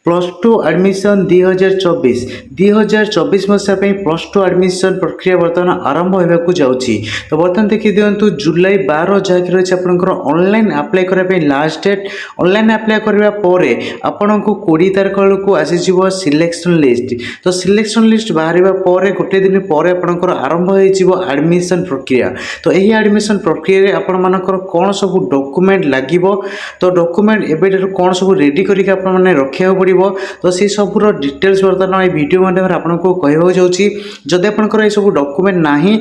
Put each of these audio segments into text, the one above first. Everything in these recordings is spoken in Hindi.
प्लस टू आडमिशन 2024 मसीहा प्लस टू आडमिशन प्रक्रिया बर्तमान आरंभ होगा जाऊँगी। तो बर्तमान देखिए दिंतु जुलाई 12 जहाँकि रही है आपंकर ऑनलाइन अप्लाई करने लास्ट डेट। ऑनलाइन अप्लाई करने आपन को 20 तारीख बेलू आसीज सिलेक्शन लिस्ट। तो सिलेक्शन लिस्ट बाहर गोटे दिन पर आपंकर आरंभ हो आडमिशन प्रक्रिया। तो यही आडमिशन प्रक्रिया आपण मानकर कौन सब डॉक्यूमेंट लगे, तो डॉक्यूमेंट एवं कौन सब रेडी करके रखा पड़ो। तो से सबूर डिटेल्स बर्तमान ये वीडियो माध्यम आपको कहवाक जाऊँगी। जदि आपंकर ये सब डॉक्यूमेंट नहीं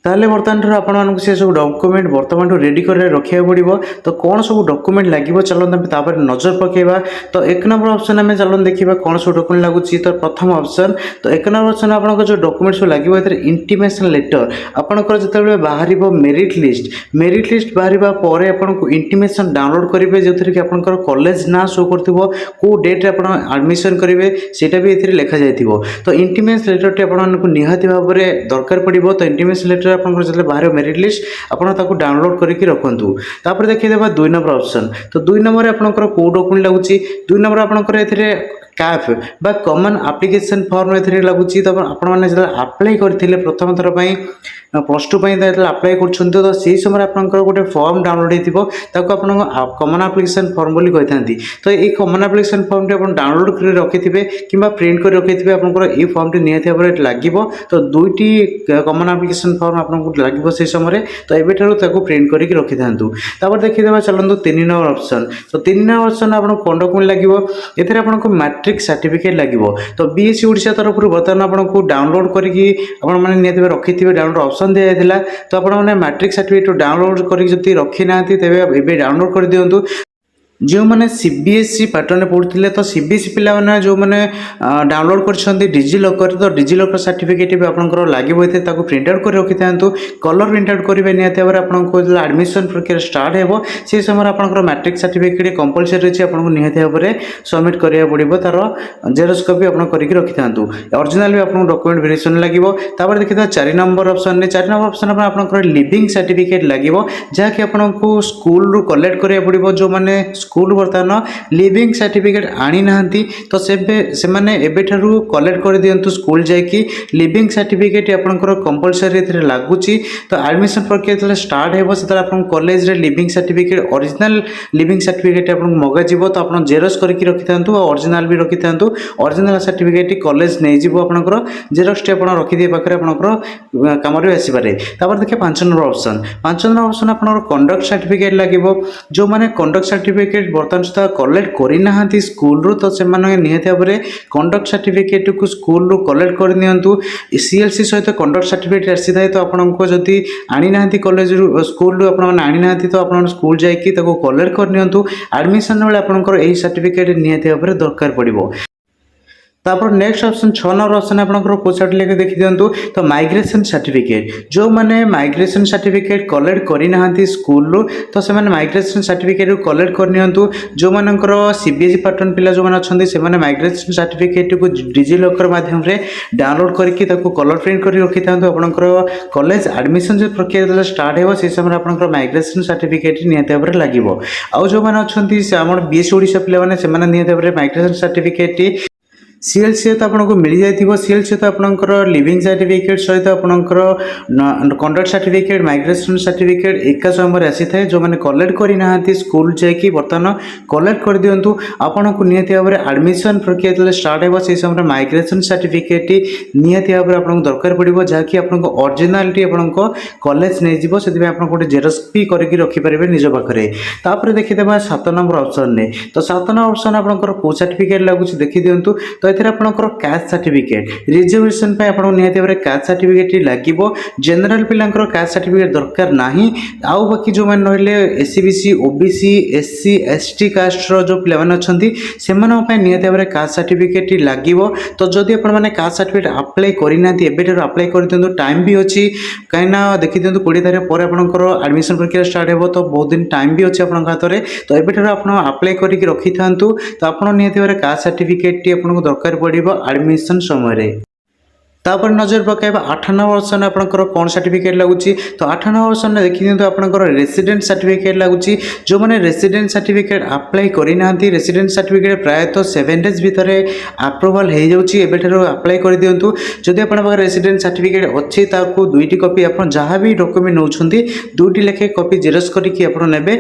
ताले बर्तमान आपण से सब डॉक्यूमेंट बर्तमान रेडी कर रखा पड़ो। तो कौन सब डॉक्यूमेंट लगे चलते नजर पकेबा। तो एक नंबर ऑप्शन आम चलन देखा कौन सब डॉक्यूमेंट लगुच। तो प्रथम ऑप्शन, तो एक नंबर ऑप्शन आपको जो डॉक्यूमेंट सब लगे इंटीमेशन लेटर आपंकर जो बाहर मेरिट लिस्ट बाहर पर आपको इंटीमेशन डाउनलोड करेंगे जो थी आपंकर कॉलेज ना शो कर डेट आप एडमिशन करेंगे सेटा भी ये लिखा जाइए। तो इंटीमेशन लेटर टी आपको निहाती भाव में दरकार पड़ो। तो इंटीमेशन लेटर आपंकर बाहर मेरिट लिस्ट आपको डाउनलोड करके रखुँ। तापर देखिए 2 नंबर ऑप्शन। तो 2 नंबर आपंकर कौ डॉक्यूमेंट लगुच। 2 नंबर आपंकर ए कैफ बा कॉमन एप्लिकेशन फॉर्म ए लगुच। तो आपने अप्लाई करते प्रथम थर प्लस टू अप्लाई कर तो सही समय आपंकर गोटे फॉर्म डाउनलोड होता आप कॉमन एप्लिकेशन फॉर्म बोली कही। तो ये कॉमन एप्लिकेशन फॉर्म टी आप डाउनलोड कर रखिथे कि प्रिंट कर रखिथे आपंकर ये फॉर्म टी निहाती भाव में लगे। तो 2टी कॉमन एप्लिकेशन फॉर्म आपको लगे से समय। तो ये प्रिंट करके रखी था। देखिए चलते 3 नंबर ऑप्शन। तो 3 नंबर ऑप्शन आपको कौन डॉक्यूमेंट लगे ये आपको मैट्रिक सर्टिफिकेट लगे। तो बीएससी ओडिशा तरफ बर्तमान आपको डाउनलोड करके निहाती रखिथे डाउनलोड ऑप्शन दिया। तो आपने मैट्रिक सर्टिफिकेट डाउनलोड करके रखी ना तेज डाउनलोड कर दिंतु। जो मैंने सीबीएसई पैटर्न पढ़ुते तो सीबीएसई पिला मैंने जो मैंने डाउनलोड कर डिजिलॉकर। तो डिजिलॉकर सर्टिफिकेट भी आपंकर लगे प्रिंट आउट कर रखी था। कलर प्रिंट आउट करेंगे निहाती भाव आपको एडमिशन प्रक्रिया स्टार्ट हो से समय आपंकर मैट्रिक सर्टिफिकेट कंपलसरी अच्छी आपको निहाती भाव में सबमिट करा पड़ो। तार जेरक्स कपी आप करके रखी था। ओरिजिनल भी आपको डॉक्यूमेंट वेरिएशन लगे। देखिए 4 नंबर ऑप्शन। 4 नंबर ऑप्शन आपंकर लिविंग सर्टिफिकेट लगे जहाँकि आपको स्कूल रू कलेक्ट करा पड़ो। जो मैंने स्कूल बर्तमान लिविंग सर्टिफिकेट आनी ना तो से कलेक्ट कर दिंतु स्कूल जाकि लिविंग सर्टिफिकेट आपंकर कंपलसरी लगुच। तो एडमिशन प्रक्रिया स्टार्ट हो आप कॉलेज रे leaving certificate original leaving certificate आपको मगाजी। तो आप जेरक्स करके रखी था ओरिजिनल भी रखी था। ओरिजिनल सर्टिफिकेट कॉलेज नहीं जीव आपंकर जेरक्स टी आप रखिदे पाखे आपंकर कम आसपे। देखिए 5 नंबर ऑप्शन। 5 नंबर ऑप्शन आपंकर कंडक्ट सर्टिफिकेट लगे। जो मैंने कंडक्ट सर्टिफिकेट बर्तमान सुधा कलेक्ट करना स्कूल रू तो से निहाती भाव में कंडक्ट सर्टिफिकेट को स्कूल रू कलेक्ट कर दिंतु। सीएलसी सहित कंडक्ट सर्टिफिकेट आसी था। तो आपको जदि आनी ना कॉलेज रू स्कूल रू आनी ना तो आप स्कूल जाकि कलेक्ट कर नियंतु। एडमिशन बेले आपंकर यही सर्टिफिकेट निहाती भाव में दरकार पड़ो। तापर नेक्स्ट ऑप्शन 6 नंबर ऑप्शन आपंकर को सर्टिफिकेट देखी दिंतु। तो माइग्रेशन सर्टिफिकेट जो मैंने माइग्रेशन सर्टिफिकेट कलेक्ट करना स्कूल रू तो से माइग्रेशन सर्टिफिकेट कलेक्ट करनी। जो मानकर सीबीएसई पैटर्न पिला जो मैंने से माइग्रेशन सर्टिफिकेट को डिजिलॉकर माध्यम से डाउनलोड करके कलर प्रिंट कर रखी था। आपंकर कॉलेज एडमिशन जो प्रक्रिया स्टार्ट हो से समय आपंकर माइग्रेशन सर्टिफिकेट निहाती भाव में लगे। आउ जो मैंने अच्छा आम बीएससी ओडिशा पिला निहाती भाव में माइग्रेशन सर्टिफिकेट सीएल सहित आपको मिल जाइए। सीएल सहित आपंकर लिविंग सर्टिफिकेट सहित आपंकर कंडक्ट सर्टिफिकेट माइग्रेशन सर्टिफिकेट एक समय आसी था। जो मैंने कलेक्ट करना स्कूल जाकि बर्तमान कलेक्ट कर दिंतु। आपन को निहाती भाव में एडमिशन प्रक्रिया स्टार्ट हो से समय माइग्रेशन सर्टिफिकेट निहाती भाव में आपको दरकार पड़ो जहाँकि आपको ओरिजिनालिटी आपको कॉलेज नहीं जीव से गोटे जेरक्स भी करके रखिपारे निज पाखे। तापर देखिए 7 नंबर ऑप्शन ने। तो 7 नंबर ऑप्शन आपंकर को सर्टिफिकेट लगुच देखी दिंतु। तो ये आपंकर कास्ट सर्टिफिकेट रिजर्वेशन निहाती भाव में कास्ट सर्टिफिकेट लगे। जनरल पिलांकर कास्ट सर्टिफिकेट दरकार नहीं। आउ बाकी जो मैंने रहिले SC BC OBC SC ST कास्टर जो पिला अच्छा से निहाती भाव में कास्ट सर्टिफिकेट लगे। तो जदि आपने कास्ट सर्टिफिकेट अप्लाई करना एबेठू अप्लाई कर दिंतु। टाइम भी अच्छी कहीं देखी दिंतु 20 तारीख पर आपंकर एडमिशन प्रक्रिया स्टार्ट हो। तो बहुत दिन टाइम भी अच्छे आपन हाथ में। तो एबेठू आप अप्लाई करके रखी था। तो आप निहाती भाव में कास्ट सर्टिफिकेट आपको दरकार पड़ो एडमिशन समय। तापर नजर पकाइबा 8 वर्षन आपंकर कौन सर्टिफिकेट लगुच तो 8 वर्षन देखी दिखाँ आपंकर रेसिडेंट सर्टिफिकेट लगुच जो मैंने रेसिडेंट सर्टिफिकेट अप्लाई करना रेसिडेंट सर्टिफिकेट प्रायतः 7 डेज भितर अप्रूवाल हो जाऊँगी अप्लाई कर दिंतु जदि आप रेसिडेंट सर्टिफिकेट अच्छी ताकू 2टी कॉपी आप जहाँ भी डॉक्यूमेंट नौकरी 2टी लेखे कॉपी जेरक्स करके आपने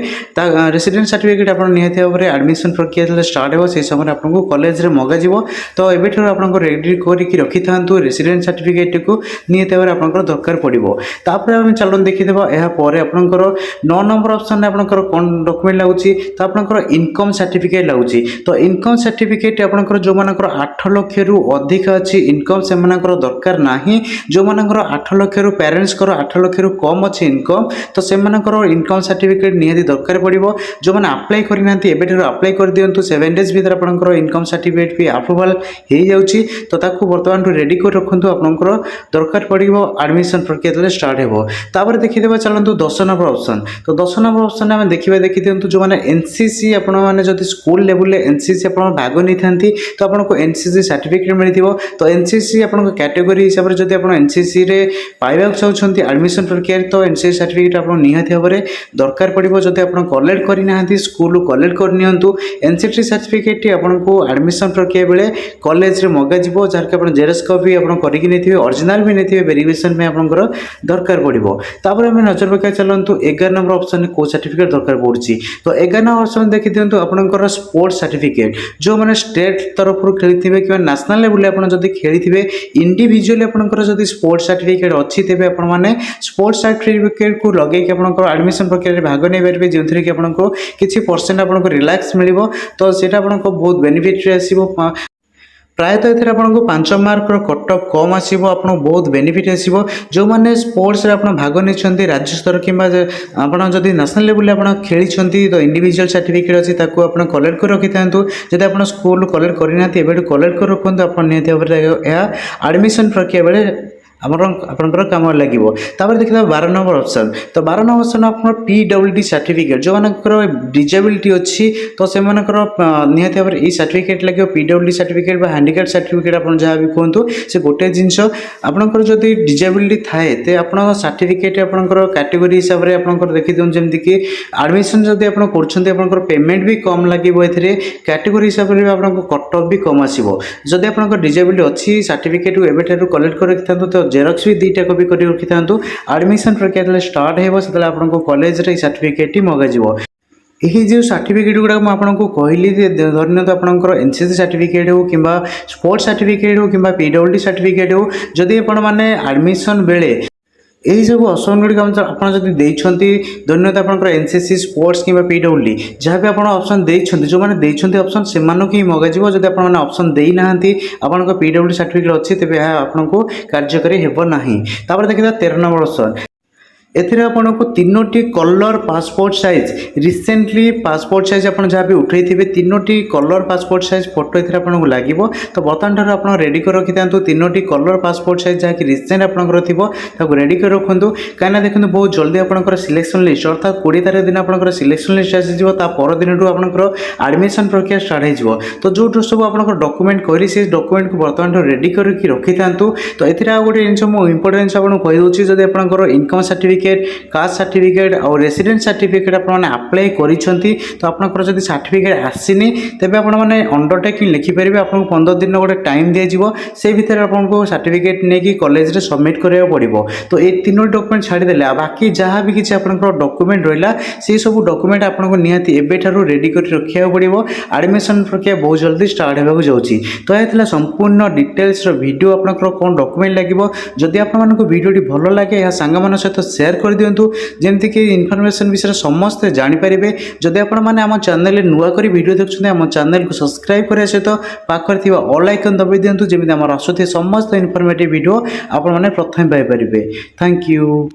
रेसिडेंट सर्टिफिकेट आप निहती भाव में एडमिशन प्रक्रिया स्टार्ट हो से समय आपको कॉलेज में मगाज तो एबेठू आपको रेडी करके रखी था रेसिडेंट सर्टिफिकेट को निहती भाव में दरकार पड़ो तापर आम चलो देखीदेव यापर आपंकर 9 नंबर ऑप्शन आपंकर कौन डॉक्यूमेंट लगुच तो आपंकर इनकम सर्टिफिकेट लगुच तो इनकम सर्टिफिकेट आपंकर जो मानकर 8 लाख रु अधिक अच्छी इनकम से दरकार ना जो मानकर 8 लाख रु पेरेंट्स 8 लाख रु कम अच्छी इनकम तो से इनकम सर्टिफिकेट निहती दरकार पड़ो जो मैंने अप्लाई करना एबेठू अप्लाई कर दिंतु 7 डेज भीतर आपंकर इनकम सर्टिफिकेट भी अप्रूवाल हो जाऊँगी तो ताकू बर्तमान रेडी कर रखु आपंकर दरकार पड़ो एडमिशन प्रक्रिया स्टार्ट हो तापर देखीदेव चलतु 10 नंबर ऑप्शन तो 10 नंबर ऑप्शन में देखी दिंतु जो मैंने एनसीसी आपने जब स्कूल लेवल एनसीसी आप भाग नहीं था तो आपको एनसीसी सर्टिफिकेट मिली तो एनसीसी आप कैटेगरी हिसाब से जब आप एनसीसी रे पाइबा चाहते एडमिशन प्रक्रिया तो एनसीसी सर्टिफिकेट आप निहती भाव में दरकार पड़ो जब आप कलेक्ट करना स्कूल कलेक्ट करनी एनसीसी सर्टिफिकेट आपको एडमिशन प्रक्रिया बेले कॉलेज रे मगाज जार कि आप जेरक्स कॉपी आप करके नहीं ओरिजिनल भी नहीं वेरिफिकेशन में आपंकर दरकार पड़ो तापर आम नजर पकाई चलतु 11 नंबर ऑप्शन को सर्टिफिकेट दरकार पड़ी तो 11 नंबर ऑप्शन देखी दिंतु आपंकर स्पोर्ट्स सर्टिफिकेट जो मैंने स्टेट तरफ खेली कि नेशनल लेवल आप खेली इंडिविजुअली आपंकर जब स्पोर्ट्स सर्टिफिकेट अच्छी तेज आपने स्पोर्ट्स सर्टिफिकेट को लगे एडमिशन प्रक्रिया भाग नहीं पारे जो थी कि आपको किसी परसेंट आपको रिलैक्स मिल तो सीटा आपको बहुत बेनिफिट आसो प्रायतः ये आपको 5 मार्क कट ऑफ कम आसो आपको बहुत बेनिफिट आसो जो मैंने स्पोर्ट्स आप भाग नहीं राज्य स्तर कि जब नेशनल लेवल आप खेली तो इंडिविजुअल सर्टिफिकेट अच्छी आप कलेक्ट कर रखी था जब आप स्कूल कलेक्ट करना एवं कलेक्ट कर रखु आप निहती भाव में एडमिशन प्रक्रिया बेले आपंकर कम लगे तापर देखिए 12 नंबर ऑप्शन तो 12 नंबर ऑप्शन आप PWD सर्टिफिकेट जो मानकर डिजेबिलिटी अच्छी तो से निहती भाव में सर्टिफिकेट लगे PWD सर्टिफिकेट हैंडिकैप सर्टिफिकेट आप जहाँ भी कहतु से गोटे जिनस आपंकर जब डिजेबिलिटी थाए तो आप सर्टिफिकेट आपंकर कैटेगरी हिसाब से आप देखी दिखाँ जमीक कि एडमिशन जब आप पेमेंट भी कम लगे कैटेगरी हिसाब से आपको कट ऑफ भी कम आसो जदि आप डिजेबिलिटी अच्छी सर्टिफिकेट को एवं कलेक्ट कर रखी था तो जेरक्स भी 2टा कॉपी कर रखी था एडमिशन प्रक्रिया स्टार्ट हो आपको कॉलेज रे सर्टिफिकेट मगाज यही जो सर्टिफिकेट गुड़ा मुझे कहली धरनीय आपंकर एनसीसी सर्टिफिकेट हो कि स्पोर्ट्स सर्टिफिकेट हो कि PWD सर्टिफिकेट हो जदि आपने एडमिशन बेले यही सब ऑप्शन गुड़िक आपड़ी धन्यवाद आपंकर एनसीसी स्पोर्ट्स कि PWD जहाँ भी आप ऑप्शन देते जो मैंने देते ऑप्शन से ही मगाज जब आप ऑप्शन देना आप PWD सर्टिफिकेट अच्छी तेज आपको कार्यकारी हेना देखिए 13 नंबर ऑप्शन एथिरे आपको 3टी colour passport size recently passport size आप जहाँ भी उठे थे 3टी कलर पासपोर्ट साइज फोटो एथिरे आपको लगे तो बर्तमान ठार आप रेडी कर रखी था 3टी कलर पासपोर्ट साइज जहाँकि रिसेंट आपंकर थी रेडी कर रखु कहीं देखो बहुत जल्दी आपंकर सिलेक्शन लिस्ट अर्थात 20 तारीख दिन आपंकर सिलेक्शन लिस्ट आसीज पर दिन आपंकर एडमिशन प्रक्रिया स्टार्ट हो तो जो सब आप डॉक्यूमेंट करी से डॉक्यूमेंट को बर्तमान रेडी करके रखी था तो ये गोटे जिन मुझे इंपोर्टेंस आपको कहीदे जब आपंकर इनकम सर्टिफिकेट कास्ट सर्टिफिकेट और रेसिडेंट सर्टिफिकेट आपने अप्लाई करिसेंती तो आपनकर जदि सर्टिफिकेट आसीनी तेबे आपने अंडरटेकिंग लिखिपारे आपको 15 दिन गोटे टाइम दिज्व से भितर आपको सर्टिफिकेट नहीं कॉलेज रे सबमिट करा पड़ो तो ये 3 डॉक्यूमेंट छाड़देले बाकी जहाँ भी किसी आपंकर डॉक्यूमेंट रहा से सब डॉक्यूमेंट आपको निहाती एबेठारु रेडी कर रखा पड़ो एडमिशन प्रक्रिया बहुत जल्दी स्टार्ट होगा जाऊँगी तो यह संपूर्ण डिटेल्स वीडियो आपंकर कौन डॉक्यूमेंट लगे जदि आपको वीडियोटी भल लगे यह सांग मान सहित शेयर कर दिंतु जमीक इनफॉरमेशन विषय समस्ते जानीपारे जदि आपने चैनल नुआ कर वीडियो देखते आम चैनल को सब्सक्राइब करने सहित पाखर ऑल आइकन दबाई दिंतु जमी आम आसुवे समस्त इनफॉर्मेटिव वीडियो आपने प्रथम पाइपर। Thank you.